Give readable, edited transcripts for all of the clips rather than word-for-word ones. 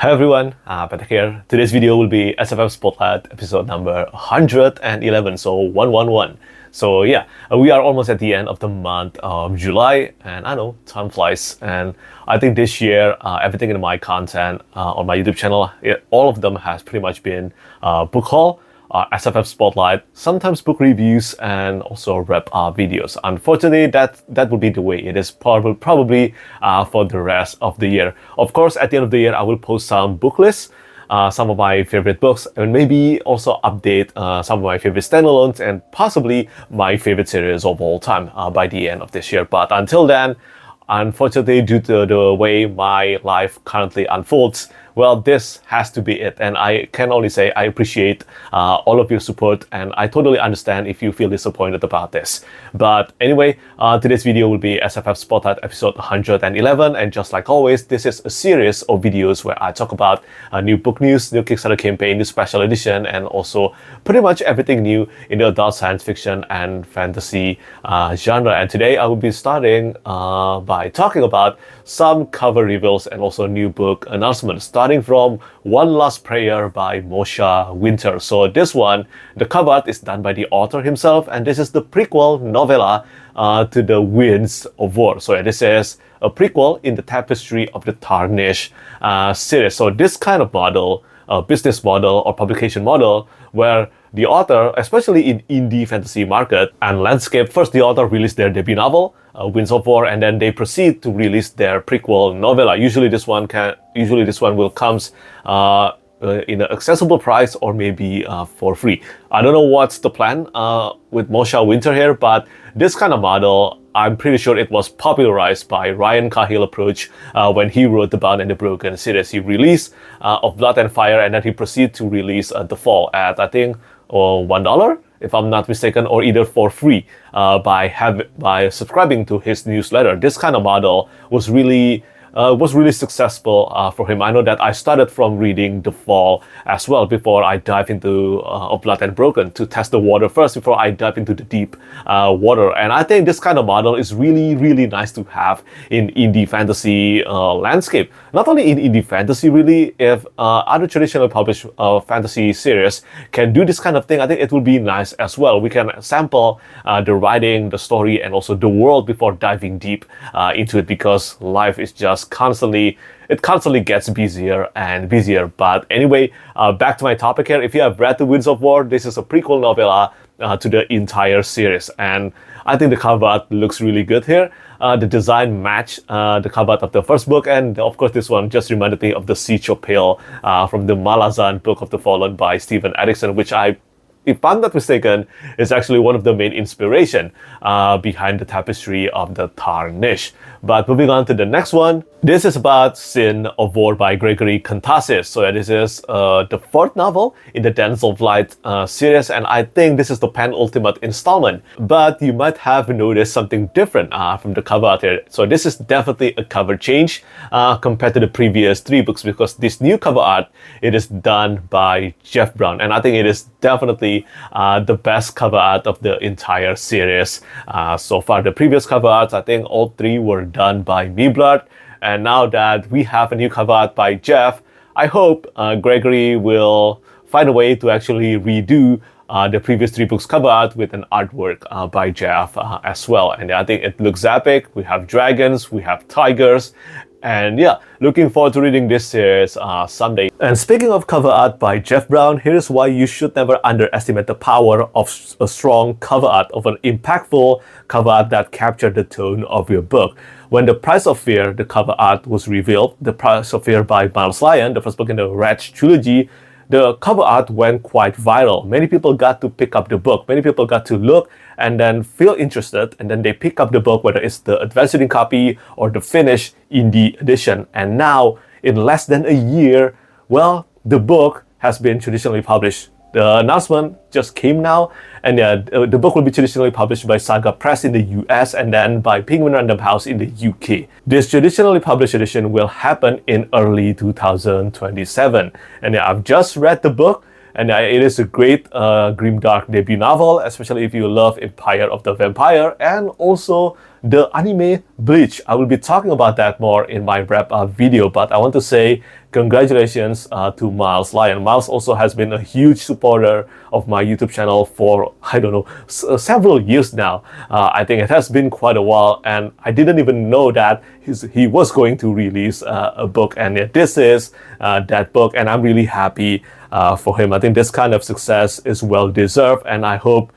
Hi everyone, Petrik here. Today's video will be SFF Spotlight episode number 111, so 111. So yeah, we are almost at the end of the month of July, and I know time flies. And I think this year, everything in my content on my YouTube channel, all of them has pretty much been book haul, SFF Spotlight, sometimes book reviews, and also wrap videos. Unfortunately, that would be the way it is probably for the rest of the year. Of course, at the end of the year, I will post some book lists, some of my favorite books, and maybe also update some of my favorite standalones and possibly my favorite series of all time by the end of this year. But until then, unfortunately, due to the way my life currently unfolds, well, this has to be it. And I can only say I appreciate all of your support, and I totally understand if you feel disappointed about this. But anyway, today's video will be SFF Spotlight episode 111. And just like always, this is a series of videos where I talk about new book news, new Kickstarter campaign, new special edition, and also pretty much everything new in the adult science fiction and fantasy genre. And today I will be starting by talking about some cover reveals and also new book announcements, starting from One Last Prayer by Mosha Winter. So this one, the cover art is done by the author himself, and this is the prequel novella to the Winds of War. So this is a prequel in the Tapestry of the Tarnished series. So this kind of model, business model or publication model, where the author, especially in indie fantasy market and landscape, first the author released their debut novel, Winds of War, and then they proceed to release their prequel novella. Usually this one will comes in an accessible price or maybe for free. I don't know what's the plan with Mosha Winter here, but this kind of model, I'm pretty sure it was popularized by Ryan Cahill approach when he wrote the Bound and the Broken series. He released Of Blood and Fire, and then he proceeded to release The Fall at, I think, $1, if I'm not mistaken, or either for free by subscribing to his newsletter. This kind of model was really successful for him. I know that I started from reading The Fall as well before I dive into Of Blood and Broken, to test the water first before I dive into the deep water. And I think this kind of model is really nice to have in indie fantasy landscape. Not only in indie fantasy, really, if other traditionally published fantasy series can do this kind of thing, I think it will be nice as well. We can sample the writing, the story, and also the world before diving deep into it, because life is just constantly gets busier and busier. But anyway, back to my topic here. If you have read The Winds of War, this is a prequel novella to the entire series, and I think the cover art looks really good here. The design match the cover art of the first book, and of course this one just reminded me of the Siege of Cahill from the Malazan Book of the Fallen by Stephen Erickson, which if I'm not mistaken, is actually one of the main inspiration behind the Tapestry of the Tarnished. But moving on to the next one, this is about Sin of War by Gregory Kontaxis. So this is the fourth novel in the Dance of Light series, and I think this is the penultimate installment. But you might have noticed something different from the cover art here. So this is definitely a cover change compared to the previous three books, because this new cover art, it is done by Jeff Brown, and I think it is definitely the best cover art of the entire series so far. The previous cover arts, I think all three were done by Blood, and now that we have a new cover art by Jeff, I hope Gregory will find a way to actually redo the previous three books cover art with an artwork by Jeff as well. And I think it looks epic. We have dragons, we have tigers, and yeah, looking forward to reading this series someday. And speaking of cover art by Jeff Brown, here's why you should never underestimate the power of a strong cover art, of an impactful cover art that captured the tone of your book. When The Price of Fear, the cover art was revealed, The Price of Fear by Miles Lyon, the first book in the Wretch trilogy, the cover art went quite viral. Many people got to pick up the book. Many people got to look and then feel interested, and then they pick up the book, whether it's the advanced reading copy or the finished indie edition. And now, in less than a year, well, the book has been traditionally published. The announcement just came now, and the book will be traditionally published by Saga Press in the US and then by Penguin Random House in the UK. This traditionally published edition will happen in early 2027. And I've just read the book, and it is a great grimdark debut novel, especially if you love Empire of the Vampire and also the anime Bleach. I will be talking about that more in my wrap-up video, but I want to say congratulations to Miles Lyon. Miles also has been a huge supporter of my YouTube channel for, I don't know, several years now. I think it has been quite a while, and I didn't even know that he was going to release a book, and this is that book, and I'm really happy for him. I think this kind of success is well deserved, and I hope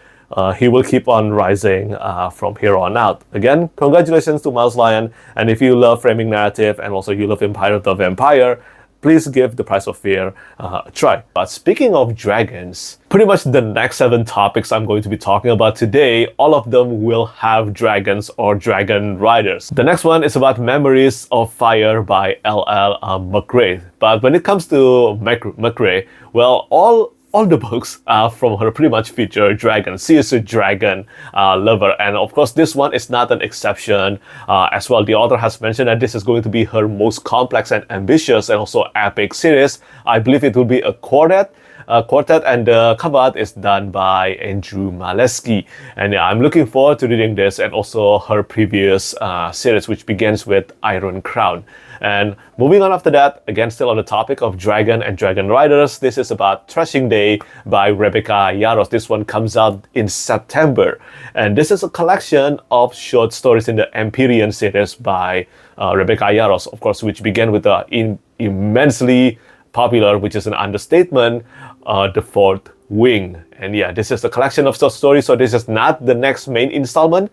he will keep on rising from here on out. Again, congratulations to Miles Lyon, and if you love framing narrative and also you love Empire of the Vampire, please give The Price of Fear a try. But speaking of dragons, pretty much the next 7 topics I'm going to be talking about today, all of them will have dragons or dragon riders. The next one is about Memories of Fire by L.L. Macrae. But when it comes to Macrae, well, all the books from her pretty much feature dragons. She is a dragon lover, and of course this one is not an exception as well. The author has mentioned that this is going to be her most complex and ambitious and also epic series. I believe it will be a quartet, and the cover art is done by Andrew Maleski. And yeah, I'm looking forward to reading this and also her previous series, which begins with Iron Crown. And moving on after that, again still on the topic of dragon and dragon riders, this is about Threshing Day by Rebecca Yarros. This one comes out in September, and this is a collection of short stories in the Empyrean series by Rebecca Yarros, of course, which began with the immensely popular, which is an understatement, The Fourth Wing. And yeah, this is a collection of short stories, so this is not the next main installment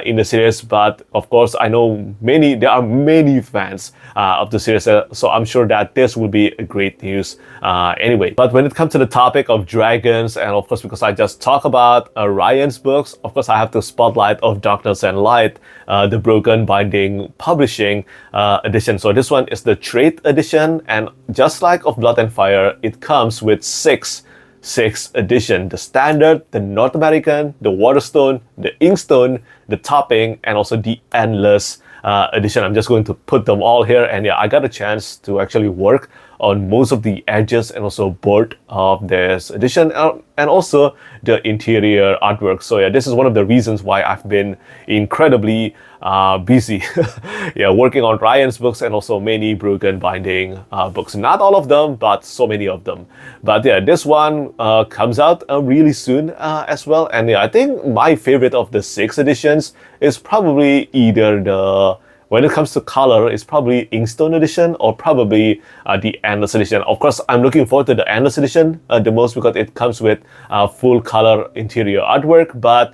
in the series, but of course I know there are many fans of the series, so I'm sure that this will be a great news anyway. But when it comes to the topic of dragons, and of course because I just talked about Ryan's books, of course I have to spotlight of Darkness and Light, the Broken Binding Publishing edition. So this one is the trade edition, and just like of Blood and Fire, it comes with six edition: the standard, the North American, the Waterstone, the Inkstone, the Topping, and also the Endless edition. I'm just going to put them all here, and yeah, I got a chance to actually work on most of the edges and also board of this edition, and also the interior artwork. So yeah, this is one of the reasons why I've been incredibly busy yeah, working on Ryan's books and also many Broken Binding books. Not all of them, but so many of them. But yeah, this one comes out really soon as well. And yeah, I think my favorite of the 6 editions is probably either when it comes to color, it's probably Inkstone edition or probably the Endless edition. Of course, I'm looking forward to the Endless edition the most because it comes with full color interior artwork. But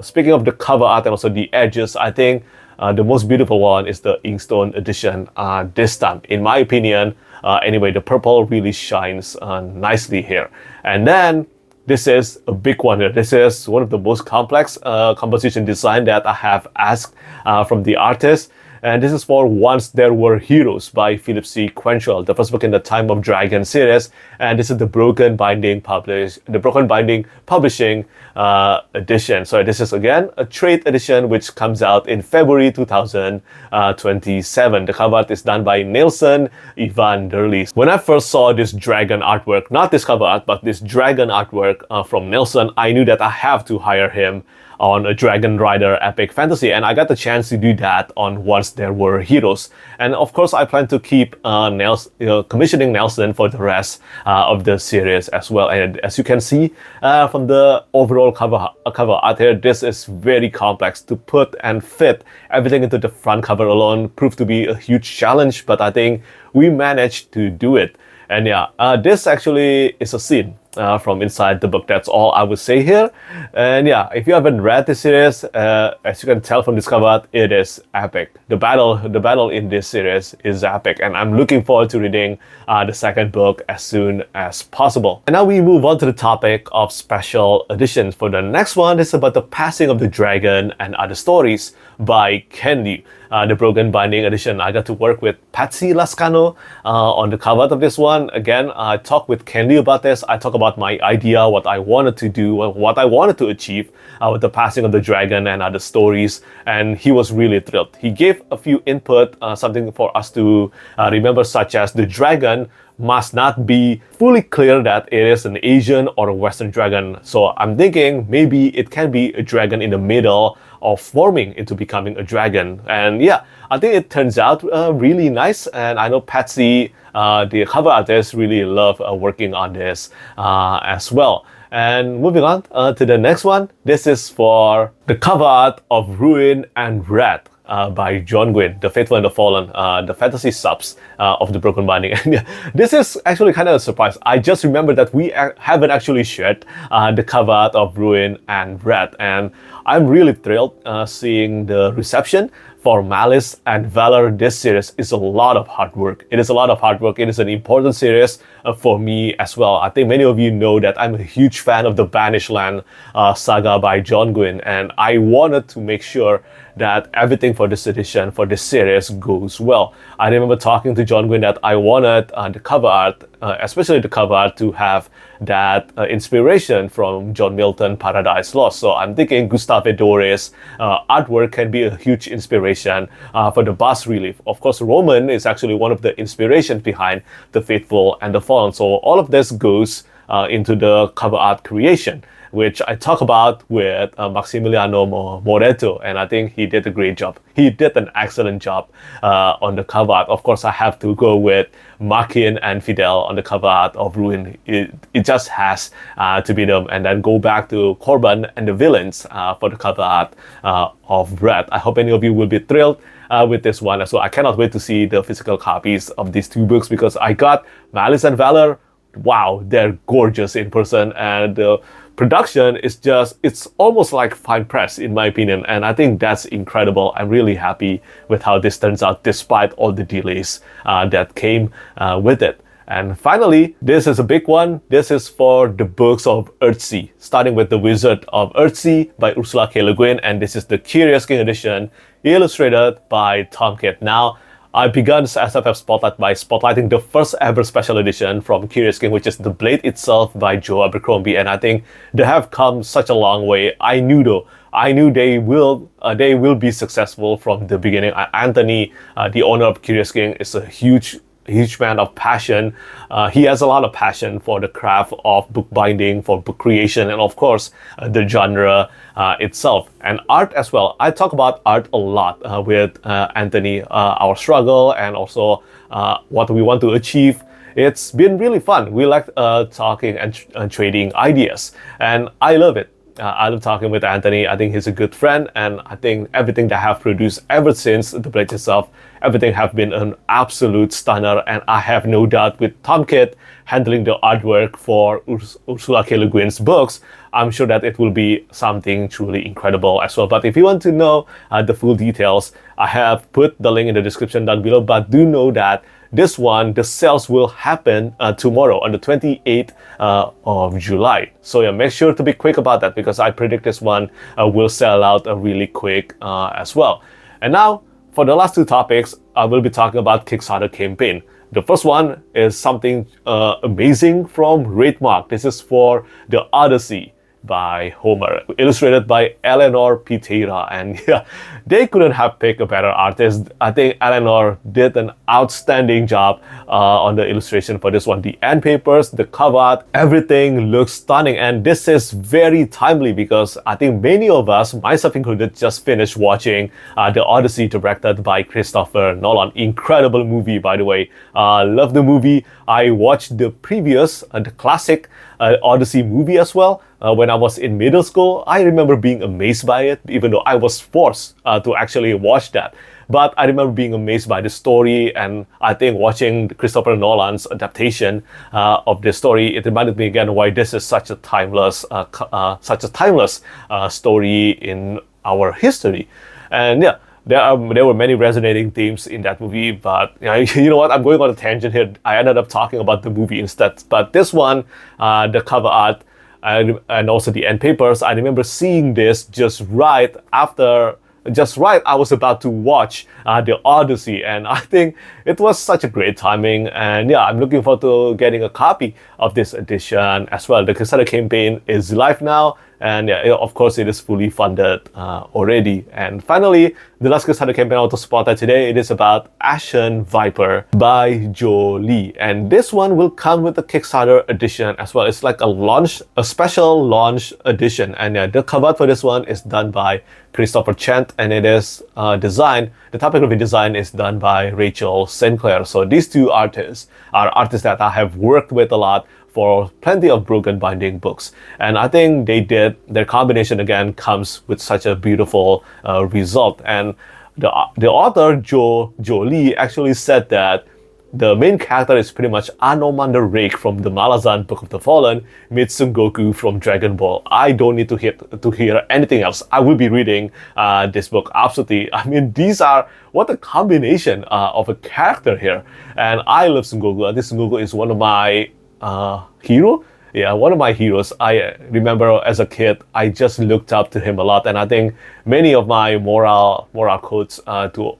speaking of the cover art and also the edges, I think the most beautiful one is the Inkstone edition this time. In my opinion, anyway, the purple really shines nicely here. And then this is a big one here. This is one of the most complex composition design that I have asked from the artist. And this is for Once There Were Heroes by Philip C. Quaintrell, the first book in the Time of Dragon series. And this is the Broken Binding Publishing edition. So this is again a trade edition which comes out in February 2027. The cover art is done by Nelson Ivan Derlis. When I first saw this dragon artwork, not this cover art, but this dragon artwork from Nelson, I knew that I have to hire him on a Dragon Rider epic fantasy, and I got the chance to do that on Once There Were Heroes. And of course I plan to keep commissioning Nelson for the rest of the series as well. And as you can see from the overall cover art here, this is very complex to put and fit everything into the front cover alone. Proved to be a huge challenge, but I think we managed to do it. And yeah, this actually is a scene from inside the book. That's all I would say here. And yeah, if you haven't read the series, as you can tell from this cover art, it is epic. The battle in this series is epic, and I'm looking forward to reading the second book as soon as possible. And now we move on to the topic of special editions. For the next one, it's about the Passing of the Dragon and Other Stories by Candy. The Broken Binding edition. I got to work with Patsy Lascano on the cover of this one. Again, I talked with Candy about this. I talk about my idea, what I wanted to do, what I wanted to achieve with the Passing of the Dragon and Other Stories, and he was really thrilled. He gave a few input, something for us to remember, such as the dragon must not be fully clear that it is an Asian or a Western dragon. So I'm thinking maybe it can be a dragon in the middle of forming into becoming a dragon. And yeah, I think it turns out really nice. And I know Patsy, the cover artist, really love working on this as well. And moving on to the next one, this is for the cover art of Ruin and Wrath by John Gwynne, the Faithful and the Fallen, the fantasy subs of the Broken Binding. And yeah, this is actually kind of a surprise. I just remembered that we haven't actually shared the cover art of Ruin and Wrath, and I'm really thrilled seeing the reception. For Malice and Valor, this series is a lot of hard work. It is a lot of hard work. It is an important series for me as well. I think many of you know that I'm a huge fan of the Banished Land saga by John Gwynne, and I wanted to make sure that everything for this edition, for this series, goes well. I remember talking to John Gwynne that I wanted the cover art, especially the cover art, to have that inspiration from John Milton Paradise Lost. So I'm thinking Gustave Dore's artwork can be a huge inspiration for the bas relief. Of course, Roman is actually one of the inspirations behind the Faithful and the Fallen. So all of this goes into the cover art creation, which I talk about with Maximiliano Moreto, and I think he did a great job. He did an excellent job on the cover art. Of course, I have to go with Markin and Fidel on the cover art of Ruin. It just has to be them, and then go back to Corban and the villains for the cover art of Wrath. I hope any of you will be thrilled with this one as well. I cannot wait to see the physical copies of these two books, because I got Malice and Valor. Wow, they're gorgeous in person, and the production is just, it's almost like fine press in my opinion, and I think that's incredible. I'm really happy with how this turns out despite all the delays that came with it. And finally, this is a big one. This is for the books of Earthsea, starting with The Wizard of Earthsea by Ursula K. Le Guin, and this is the Curious King edition, illustrated by Tom Kidd. Now, I began SFF Spotlight by spotlighting the first ever special edition from Curious King, which is The Blade Itself by Joe Abercrombie, and I think they have come such a long way. I knew they will be successful from the beginning. Anthony, the owner of Curious King, is a huge man of passion. He has a lot of passion for the craft of book binding, for book creation, and of course the genre itself, and art as well. I talk about art a lot with Anthony, our struggle, and also what we want to achieve. It's been really fun. We like talking and trading ideas, and I love it. I love talking with Anthony. I think he's a good friend, and I think everything that I have produced ever since The Blade itself, everything have been an absolute stunner, and I have no doubt with Tom Kidd handling the artwork for Ursula K. Le Guin's books, I'm sure that it will be something truly incredible as well. But if you want to know the full details, I have put the link in the description down below, but do know that this one, the sales will happen tomorrow on the 28th of July. So yeah, make sure to be quick about that, because I predict this one will sell out really quick as well. And now, for the last two topics, I will be talking about Kickstarter campaign. The first one is something amazing from Wraithmarked. This is for the Odyssey by Homer, illustrated by Eleanor Pitera, and yeah, they couldn't have picked a better artist. I think Eleanor did an outstanding job on the illustration for this one. The end papers, the cover art, everything looks stunning, and this is very timely because I think many of us, myself included, just finished watching the Odyssey, directed by Christopher Nolan. Incredible movie, by the way. Love the movie. I watched the previous, the classic Odyssey movie as well. When I was in middle school, I remember being amazed by it, even though I was forced to actually watch that. But I remember being amazed by the story, and I think watching Christopher Nolan's adaptation of the story, it reminded me again why this is such a timeless, story in our history. And yeah, there were many resonating themes in that movie, but you know what? I'm going on a tangent here. I ended up talking about the movie instead. But this one, the cover art, and also the end papers, I remember seeing this just right I was about to watch the Odyssey, and I think it was such a great timing. And yeah, I'm looking forward to getting a copy of this edition as well. The Kickstarter campaign is live now. And yeah, of course, it is fully funded already. And finally, the last Kickstarter campaign I want to spotlight today, it is about Ashen Viper by Joe Lee. And this one will come with the Kickstarter edition as well. It's like a special launch edition. And yeah, the cover for this one is done by Christopher Chant, and it is the typography design is done by Rachel Sinclair. So these two artists are artists that I have worked with a lot for plenty of Broken Binding books. And I think their combination again comes with such a beautiful result. And the author, Joe Lee, actually said that the main character is pretty much Anomander Rake from the Malazan Book of the Fallen meets Son Goku from Dragon Ball. I don't need to hear anything else. I will be reading this book, absolutely. I mean, what a combination of a character here. And I love Son Goku. This Son Goku is one of my one of my heroes. I remember as a kid, I just looked up to him a lot, and I think many of my moral codes to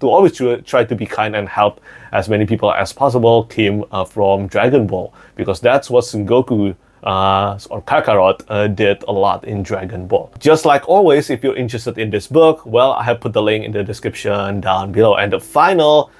always try to be kind and help as many people as possible came from Dragon Ball, because that's what Son Goku or Kakarot did a lot in Dragon Ball. Just like always, if you're interested in this book, well, I have put the link in the description down below. And the final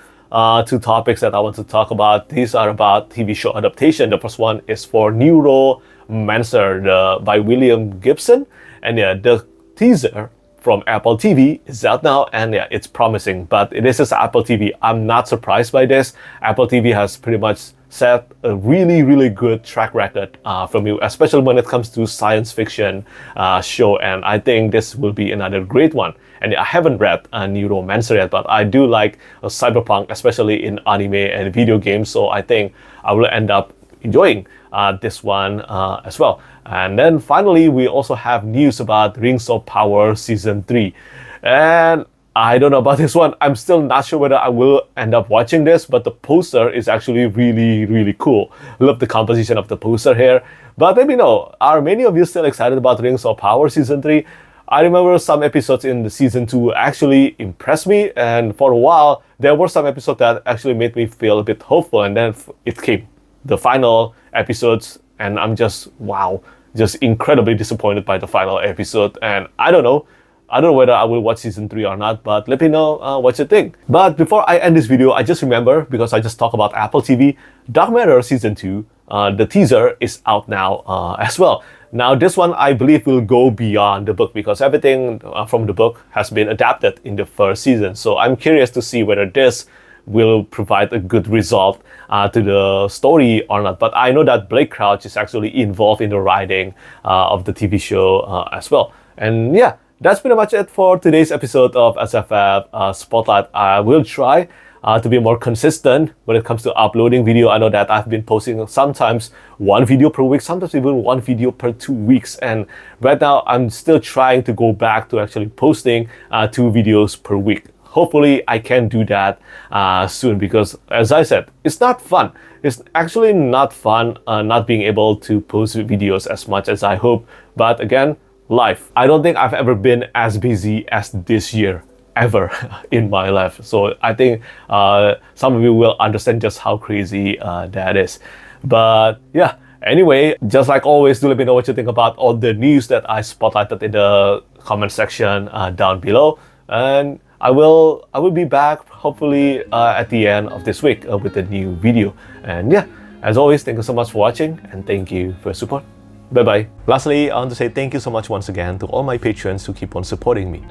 two topics that I want to talk about, these are about TV show adaptation. The first one is for Neuromancer by William Gibson. And yeah, the teaser from Apple TV is out now, and yeah, it's promising. But this is Apple TV. I'm not surprised by this. Apple TV has pretty much set a really good track record from you, especially when it comes to science fiction show, and I think this will be another great one. And I haven't read Neuromancer yet, but I do like cyberpunk, especially in anime and video games, so I think I will end up enjoying this one as well. And then finally, we also have news about Rings of Power Season 3. And I don't know about this one. I'm still not sure whether I will end up watching this, but the poster is actually really cool. Love the composition of the poster here. But let me know, are many of you still excited about Rings of Power Season 3? I remember some episodes in the Season 2 actually impressed me, and for a while, there were some episodes that actually made me feel a bit hopeful, and then it came. The final episodes, and I'm just incredibly disappointed by the final episode, and I don't know whether I will watch Season 3 or not, but let me know what you think. But before I end this video, I just remember, because I just talked about Apple TV, Dark Matter Season 2, the teaser is out now as well. Now this one I believe will go beyond the book, because everything from the book has been adapted in the first season. So I'm curious to see whether this will provide a good result to the story or not. But I know that Blake Crouch is actually involved in the writing of the TV show as well. And yeah, that's pretty much it for today's episode of SFF Spotlight. I will try to be more consistent when it comes to uploading video. I know that I've been posting sometimes one video per week, sometimes even one video per 2 weeks. And right now I'm still trying to go back to actually posting 2 videos per week. Hopefully I can do that soon, because as I said, it's not fun. It's actually not fun not being able to post videos as much as I hope. But again, life. I don't think I've ever been as busy as this year ever in my life. So I think some of you will understand just how crazy that is. But yeah, anyway, just like always, do let me know what you think about all the news that I spotlighted in the comment section down below. And I will be back hopefully at the end of this week with a new video. And yeah, as always, thank you so much for watching, and thank you for your support. Bye-bye. Lastly, I want to say thank you so much once again to all my patrons who keep on supporting me.